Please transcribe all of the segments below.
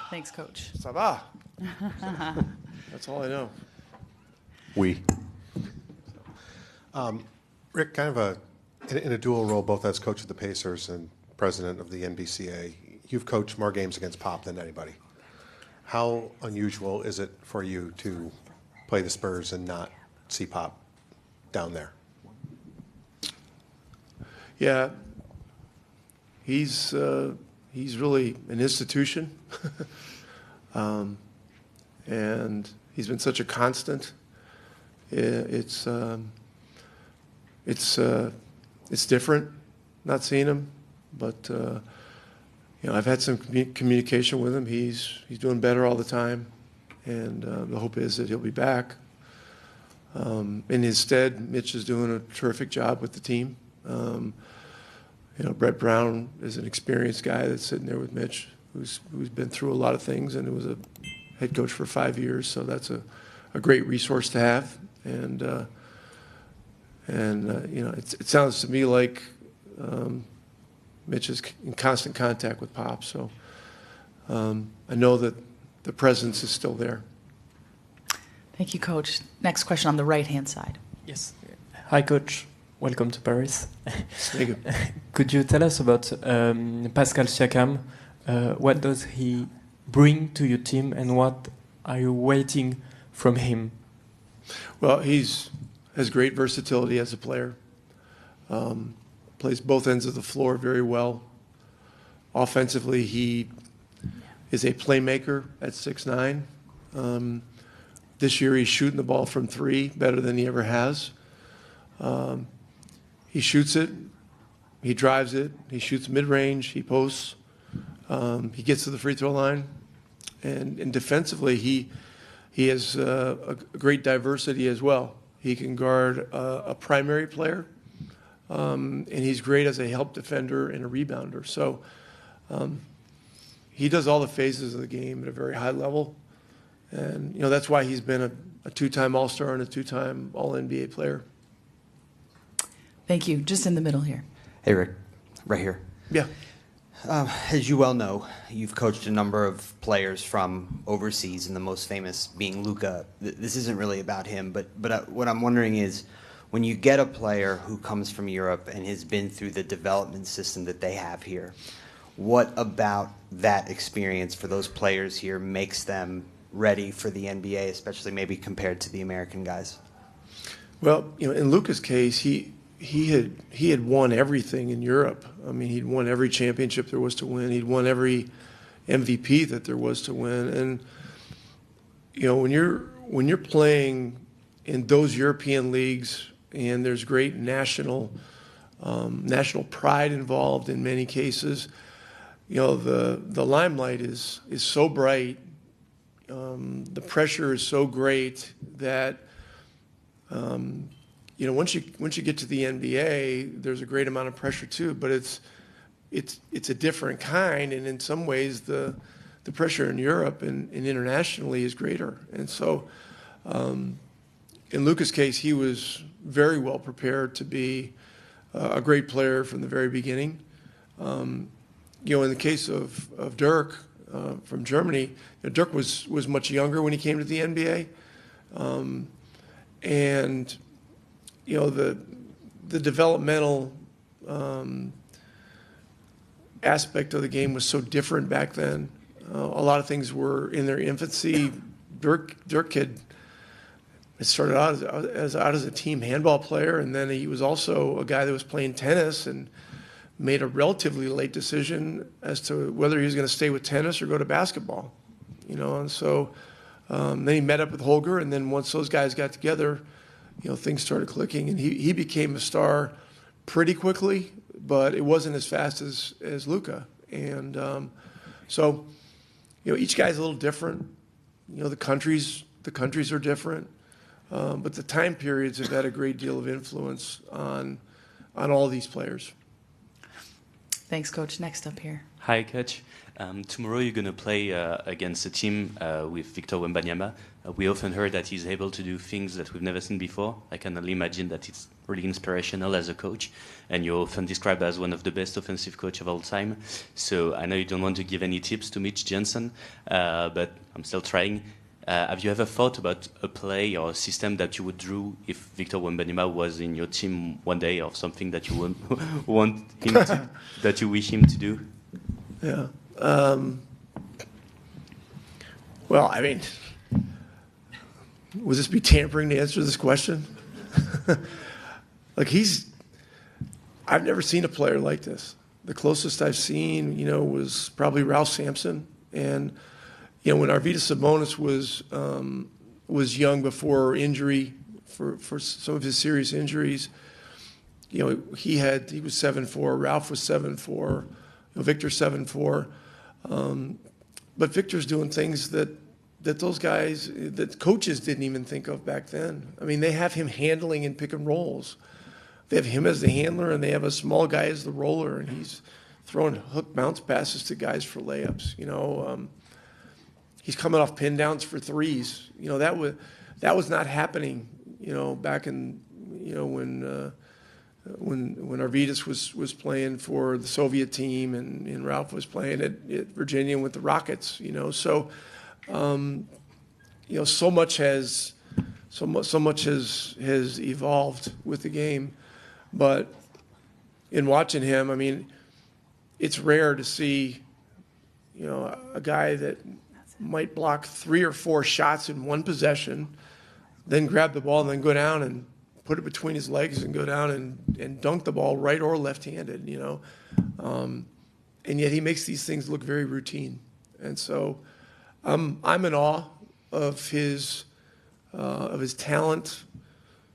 Thanks, Coach. Ça va. That's all I know. We. Rick, kind of in a dual role, both as coach of the Pacers and president of the NBCA, you've coached more games against Pop than anybody. How unusual is it for you to play the Spurs and not see Pop down there? Yeah, he's really an institution, and he's been such a constant. It's different not seeing him, but I've had some communication with him. He's doing better all the time, and the hope is that he'll be back. In his stead, Mitch is doing a terrific job with the team. Brett Brown is an experienced guy that's sitting there with Mitch, who's been through a lot of things, and was a head coach for 5 years. So that's a great resource to have. And it sounds to me like Mitch is in constant contact with Pop. So I know that the presence is still there. Thank you, Coach. Next question on the right-hand side. Yes. Hi, Coach. Welcome to Paris. Thank you. Could you tell us about Pascal Siakam? What does he bring to your team, and what are you waiting from him? Well, has great versatility as a player. Plays both ends of the floor very well. Offensively, he is a playmaker at 6'9". This year, he's shooting the ball from three better than he ever has. He shoots it, he drives it, he shoots mid-range, he posts, he gets to the free throw line, and defensively he has a great diversity as well. He can guard a primary player, and he's great as a help defender and a rebounder. So he does all the phases of the game at a very high level, and that's why he's been a two-time All-Star and a two-time All-NBA player. Thank you. Just in the middle here. Hey, Rick. Right here. Yeah. As you well know, you've coached a number of players from overseas, and the most famous being Luka. This isn't really about him, but what I'm wondering is, when you get a player who comes from Europe and has been through the development system that they have here, what about that experience for those players here makes them ready for the NBA, especially maybe compared to the American guys? Well, in Luka's case, he had won everything in Europe. I mean, he'd won every championship there was to win. He'd won every MVP that there was to win. And when you're playing in those European leagues, and there's great national pride involved in many cases, the limelight is so bright, the pressure is so great that once you get to the NBA, there's a great amount of pressure too, but it's a different kind, and in some ways the pressure in Europe and internationally is greater. And so in Luka's case, he was very well prepared to be a great player from the very beginning. In the case of Dirk from Germany, Dirk was much younger when he came to the NBA, and the developmental aspect of the game was so different back then. A lot of things were in their infancy. Dirk had started out as a team handball player, and then he was also a guy that was playing tennis and made a relatively late decision as to whether he was going to stay with tennis or go to basketball. And so then he met up with Holger, and then once those guys got together, things started clicking, and he became a star pretty quickly, but it wasn't as fast as Luka. And so each guy's a little different. The countries are different, but the time periods have had a great deal of influence on all these players. Thanks, Coach. Next up here. Hi, Coach. Tomorrow you're going to play against a team with Victor Wembanyama. We often heard that he's able to do things that we've never seen before. I can only imagine that it's really inspirational as a coach. And you're often described as one of the best offensive coach of all time. So I know you don't want to give any tips to Mitch Johnson, but I'm still trying. Have you ever thought about a play or a system that you would do if Victor Wembanyama was in your team one day, or something that you want him to, that you wish him to do? Yeah. Well, I mean, would this be tampering to answer this question? Like I've never seen a player like this. The closest I've seen, was probably Ralph Sampson. And, when Arvydas Sabonis was young before injury, for some of his serious injuries, he was 7'4", Ralph was 7'4", Victor 7'4", but Victor's doing things that those guys, that coaches didn't even think of back then. I mean, they have him handling in pick and rolls. They have him as the handler, and they have a small guy as the roller, and he's throwing hook bounce passes to guys for layups. He's coming off pin downs for threes. That was not happening. Back in when Arvydas was playing for the Soviet team and Ralph was playing at Virginia with the Rockets, so so much has evolved with the game, but in watching him, I mean, it's rare to see a guy that might block 3 or 4 shots in one possession, then grab the ball and then go down and put it between his legs and go down and dunk the ball right or left-handed, and yet he makes these things look very routine. And so I'm in awe of his talent,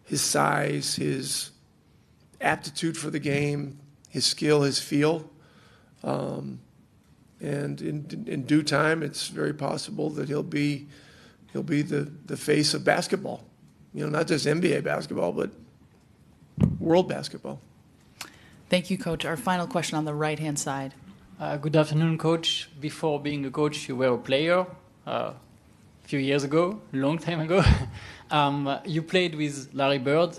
his size, his aptitude for the game, his skill, his feel. And in due time, it's very possible that he'll be the face of basketball. Not just NBA basketball, but world basketball. Thank you, Coach. Our final question on the right-hand side. Good afternoon, Coach. Before being a coach, you were a player. A few years ago, a long time ago. You played with Larry Bird.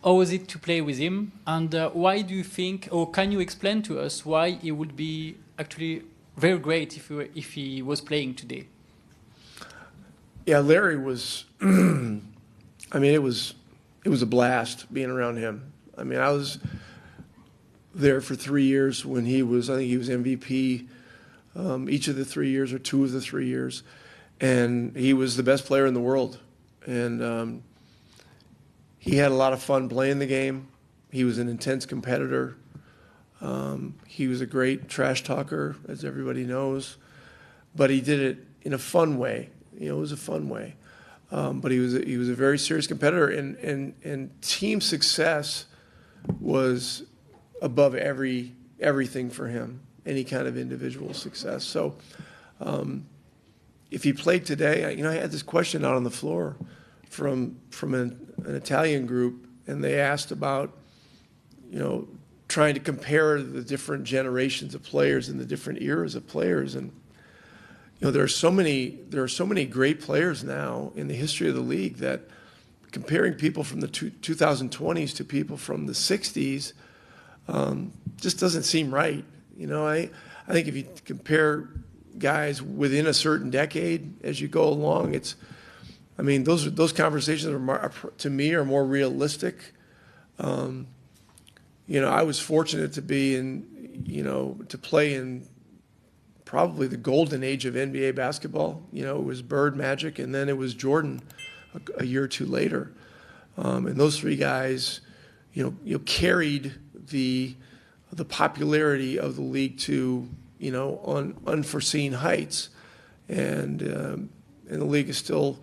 How was it to play with him? And why do you think, or can you explain to us why he would be actually very great if he was playing today? Yeah, Larry was. I mean, it was a blast being around him. I mean, I was there for 3 years when I think he was MVP each of the 3 years or 2 of the 3 years, and he was the best player in the world. And he had a lot of fun playing the game. He was an intense competitor. He was a great trash talker, as everybody knows, but he did it in a fun way. It was a fun way. But he was a very serious competitor, and team success was above everything for him, any kind of individual success. So if he played today, I had this question out on the floor from an Italian group, and they asked about, trying to compare the different generations of players and the different eras of players. And there are so many great players now in the history of the league that comparing people from the 2020s to people from the 60s just doesn't seem right. I think if you compare guys within a certain decade as you go along, those conversations to me are more realistic. I was fortunate to be to play in probably the golden age of NBA basketball. It was Bird, Magic, and then it was Jordan a year or two later. And those 3 guys, carried the popularity of the league to, on unforeseen heights. And the league is still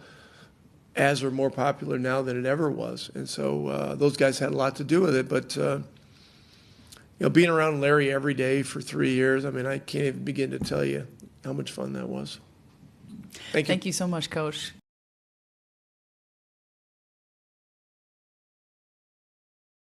as or more popular now than it ever was. And so those guys had a lot to do with it. But being around Larry every day for 3 years, I can't even begin to tell you how much fun that was. Thank you. Thank you so much, Coach.